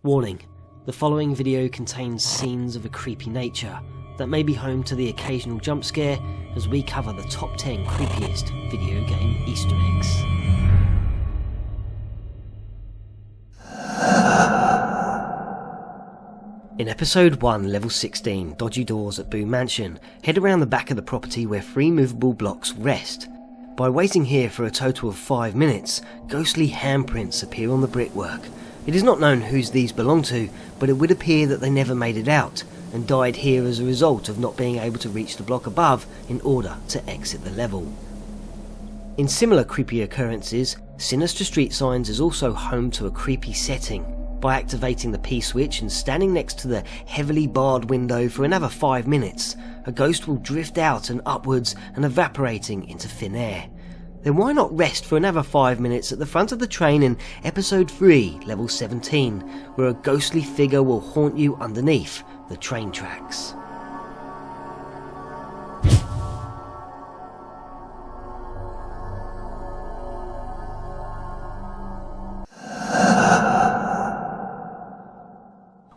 Warning, the following video contains scenes of a creepy nature that may be home to the occasional jump scare as we cover the top 10 creepiest video game Easter eggs. In episode 1, level 16, Dodgy Doors at Boo Mansion, head around the back of the property where 3 movable blocks rest. By waiting here for a total of 5 minutes, ghostly handprints appear on the brickwork. It is not known whose these belong to, but it would appear that they never made it out, and died here as a result of not being able to reach the block above in order to exit the level. In similar creepy occurrences, Sinister Street Signs is also home to a creepy setting. By activating the P-switch and standing next to the heavily barred window for another 5 minutes, a ghost will drift out and upwards and evaporating into thin air. Then why not rest for another 5 minutes at the front of the train in episode 3, level 17, where a ghostly figure will haunt you underneath the train tracks.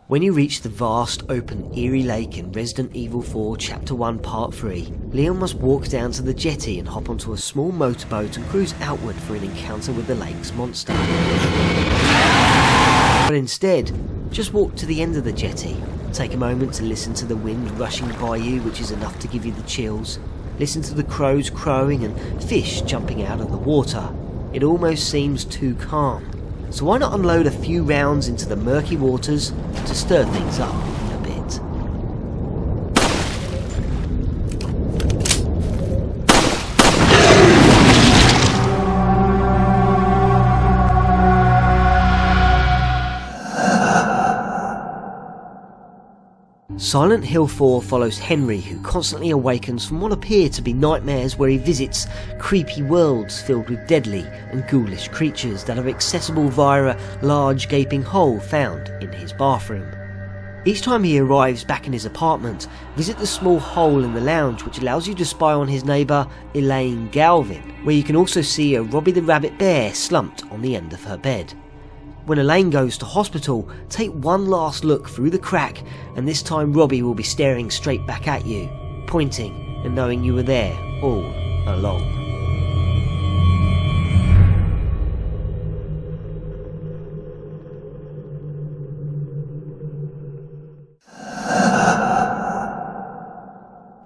When you reach the vast, open, eerie lake in Resident Evil 4 Chapter 1 Part 3, Leon must walk down to the jetty and hop onto a small motorboat and cruise outward for an encounter with the lake's monster. But instead, just walk to the end of the jetty, take a moment to listen to the wind rushing by you, which is enough to give you the chills, listen to the crows crowing and fish jumping out of the water. It almost seems too calm. So why not unload a few rounds into the murky waters to stir things up a bit? Silent Hill 4 follows Henry, who constantly awakens from what appear to be nightmares where he visits creepy worlds filled with deadly and ghoulish creatures that are accessible via a large gaping hole found in his bathroom. Each time he arrives back in his apartment, visit the small hole in the lounge which allows you to spy on his neighbour Elaine Galvin, where you can also see a Robbie the Rabbit bear slumped on the end of her bed. When Elaine goes to hospital, take one last look through the crack, and this time Robbie will be staring straight back at you, pointing and knowing you were there all along.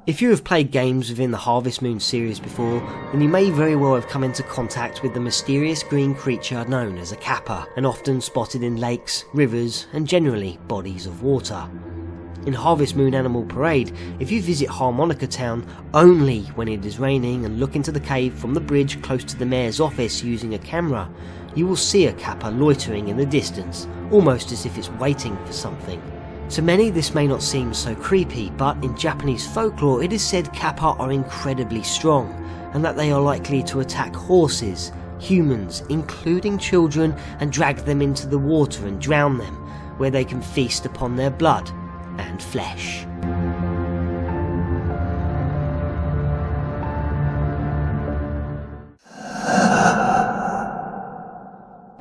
If you have played games within the Harvest Moon series before, then you may very well have come into contact with the mysterious green creature known as a kappa, and often spotted in lakes, rivers, and generally bodies of water. In Harvest Moon Animal Parade, if you visit Harmonica Town only when it is raining and look into the cave from the bridge close to the mayor's office using a camera, you will see a kappa loitering in the distance, almost as if it's waiting for something. To many this may not seem so creepy, but in Japanese folklore it is said kappa are incredibly strong, and that they are likely to attack horses, humans, including children, and drag them into the water and drown them, where they can feast upon their blood and flesh.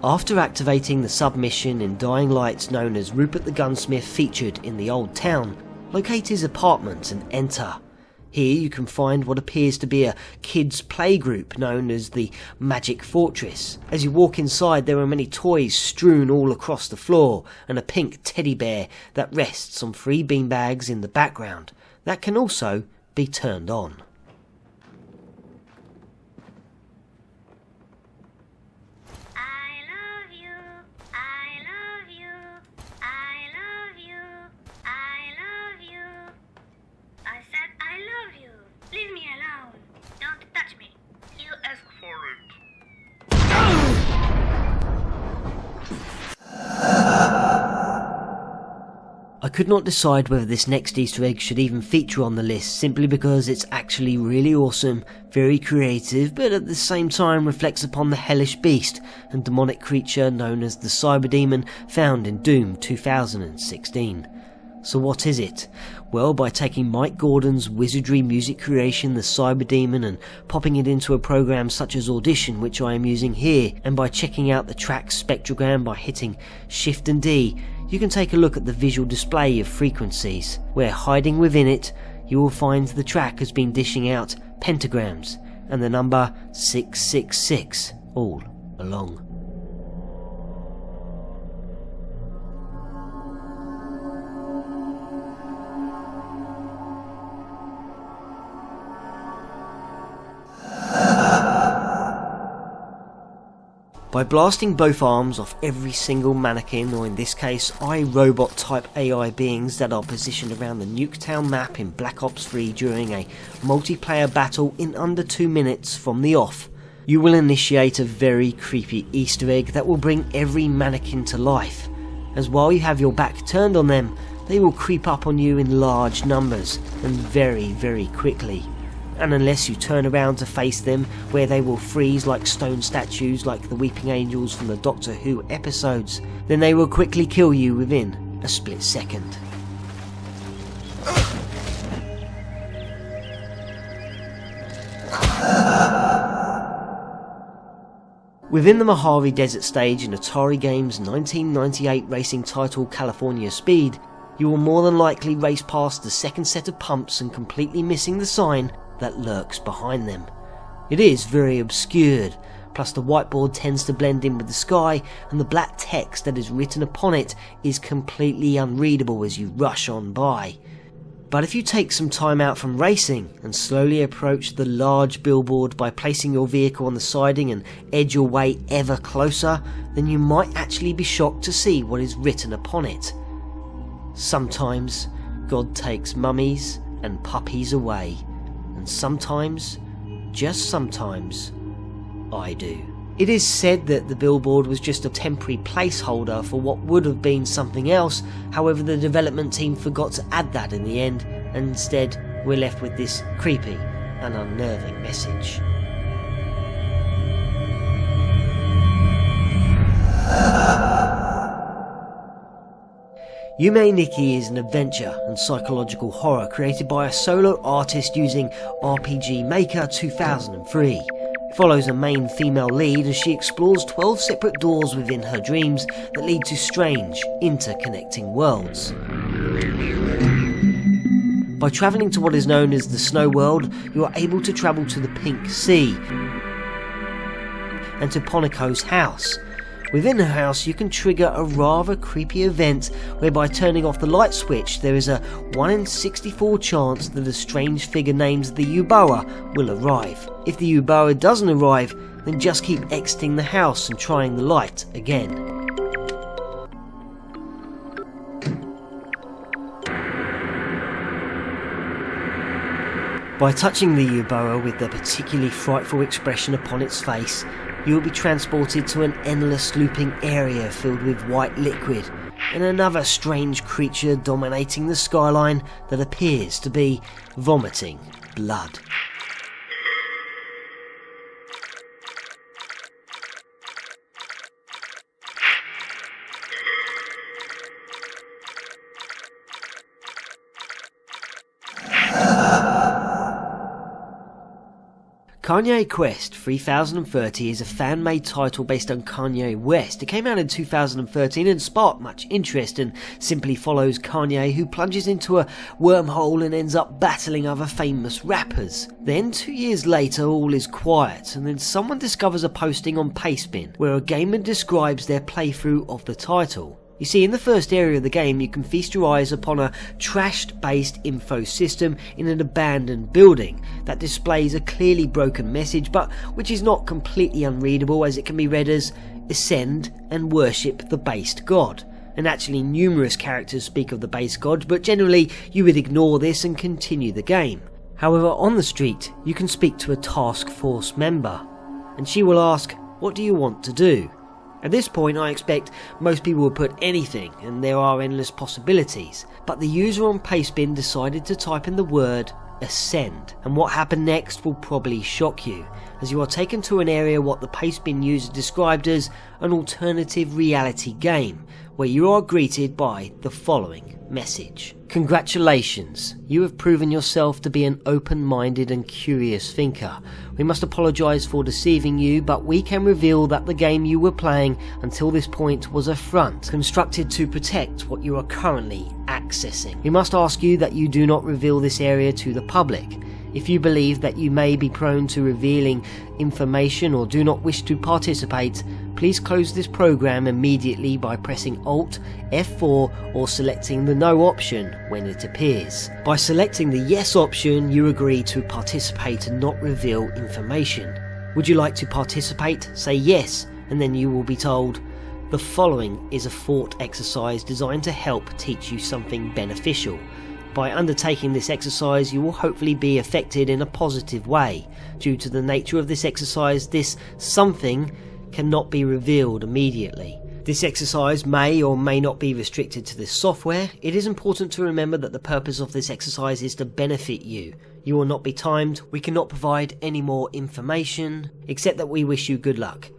After activating the submission in Dying Light known as Rupert the Gunsmith featured in the Old Town, locate his apartment and enter. Here you can find what appears to be a kids' playgroup known as the Magic Fortress. As you walk inside, there are many toys strewn all across the floor and a pink teddy bear that rests on 3 beanbags in the background that can also be turned on. I could not decide whether this next Easter egg should even feature on the list, simply because it's actually really awesome, very creative, but at the same time reflects upon the hellish beast and demonic creature known as the Cyber Demon found in Doom 2016. So what is it? Well, by taking Mike Gordon's wizardry music creation, the Cyber Demon, and popping it into a program such as Audition, which I am using here, and by checking out the track spectrogram by hitting Shift and D, you can take a look at the visual display of frequencies, where hiding within it you will find the track has been dishing out pentagrams and the number 666 all along. By blasting both arms off every single mannequin, or in this case iRobot type AI beings that are positioned around the Nuketown map in Black Ops 3 during a multiplayer battle in under 2 minutes from the off, you will initiate a very creepy Easter egg that will bring every mannequin to life, as while you have your back turned on them, they will creep up on you in large numbers and very quickly. And unless you turn around to face them, where they will freeze like stone statues like the weeping angels from the Doctor Who episodes, then they will quickly kill you within a split second. Within the Mojave Desert stage in Atari Games' 1998 racing title California Speed, you will more than likely race past the second set of pumps and completely missing the sign that lurks behind them. It is very obscured, plus the whiteboard tends to blend in with the sky, and the black text that is written upon it is completely unreadable as you rush on by. But if you take some time out from racing and slowly approach the large billboard by placing your vehicle on the siding and edge your way ever closer, then you might actually be shocked to see what is written upon it. Sometimes God takes mummies and puppies away. And sometimes, just sometimes, I do. It is said that the billboard was just a temporary placeholder for what would have been something else, however the development team forgot to add that in the end, and instead we're left with this creepy and unnerving message. Yume Nikki is an adventure and psychological horror created by a solo artist using RPG Maker 2003. It follows a main female lead as she explores 12 separate doors within her dreams that lead to strange, interconnecting worlds. By travelling to what is known as the Snow World, you are able to travel to the Pink Sea and to Ponico's house. Within her house you can trigger a rather creepy event whereby turning off the light switch there is a 1 in 64 chance that a strange figure named the Uboa will arrive. If the Uboa doesn't arrive, then just keep exiting the house and trying the light again. By touching the Uboa with the particularly frightful expression upon its face, you will be transported to an endless looping area filled with white liquid and another strange creature dominating the skyline that appears to be vomiting blood. Kanye Quest 3030 is a fan-made title based on Kanye West. It came out in 2013 and sparked much interest and simply follows Kanye, who plunges into a wormhole and ends up battling other famous rappers. Then 2 years later all is quiet, and then someone discovers a posting on Pastebin where a gamer describes their playthrough of the title. You see, in the first area of the game you can feast your eyes upon a trashed based info system in an abandoned building that displays a clearly broken message, but which is not completely unreadable, as it can be read as ascend and worship the based god. And actually numerous characters speak of the base god, but generally you would ignore this and continue the game. However, on the street you can speak to a task force member and she will ask, "What do you want to do?" At this point I expect most people will put anything, and there are endless possibilities, but the user on Pastebin decided to type in the word ascend, and what happened next will probably shock you, as you are taken to an area what the Pastebin user described as an alternative reality game, where you are greeted by the following message. Congratulations, you have proven yourself to be an open-minded and curious thinker. We must apologise for deceiving you, but we can reveal that the game you were playing until this point was a front, constructed to protect what you are currently accessing. We must ask you that you do not reveal this area to the public. If you believe that you may be prone to revealing information or do not wish to participate, please close this program immediately by pressing Alt F4 or selecting the No option when it appears. By selecting the Yes option, you agree to participate and not reveal information. Would you like to participate? Say yes, and then you will be told, "The following is a thought exercise designed to help teach you something beneficial. By undertaking this exercise, you will hopefully be affected in a positive way. Due to the nature of this exercise, this something cannot be revealed immediately. This exercise may or may not be restricted to this software. It is important to remember that the purpose of this exercise is to benefit you. You will not be timed. We cannot provide any more information, except that we wish you good luck.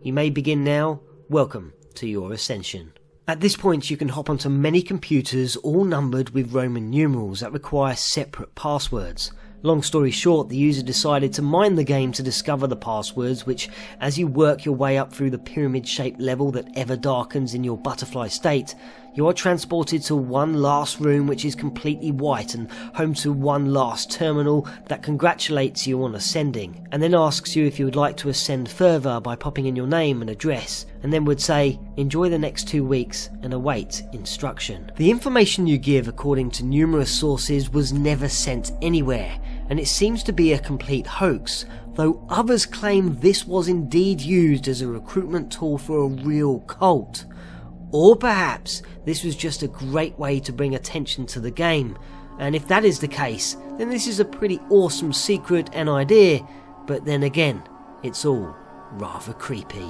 You may begin now. Welcome to your ascension." At this point, you can hop onto many computers, all numbered with Roman numerals that require separate passwords. Long story short, the user decided to mine the game to discover the passwords, which, as you work your way up through the pyramid-shaped level that ever darkens in your butterfly state, you are transported to one last room which is completely white and home to one last terminal that congratulates you on ascending, and then asks you if you would like to ascend further by popping in your name and address, and then would say, "Enjoy the next 2 weeks and await instruction." The information you give, according to numerous sources, was never sent anywhere, and it seems to be a complete hoax, though others claim this was indeed used as a recruitment tool for a real cult. Or perhaps this was just a great way to bring attention to the game, and if that is the case, then this is a pretty awesome secret and idea, but then again, it's all rather creepy.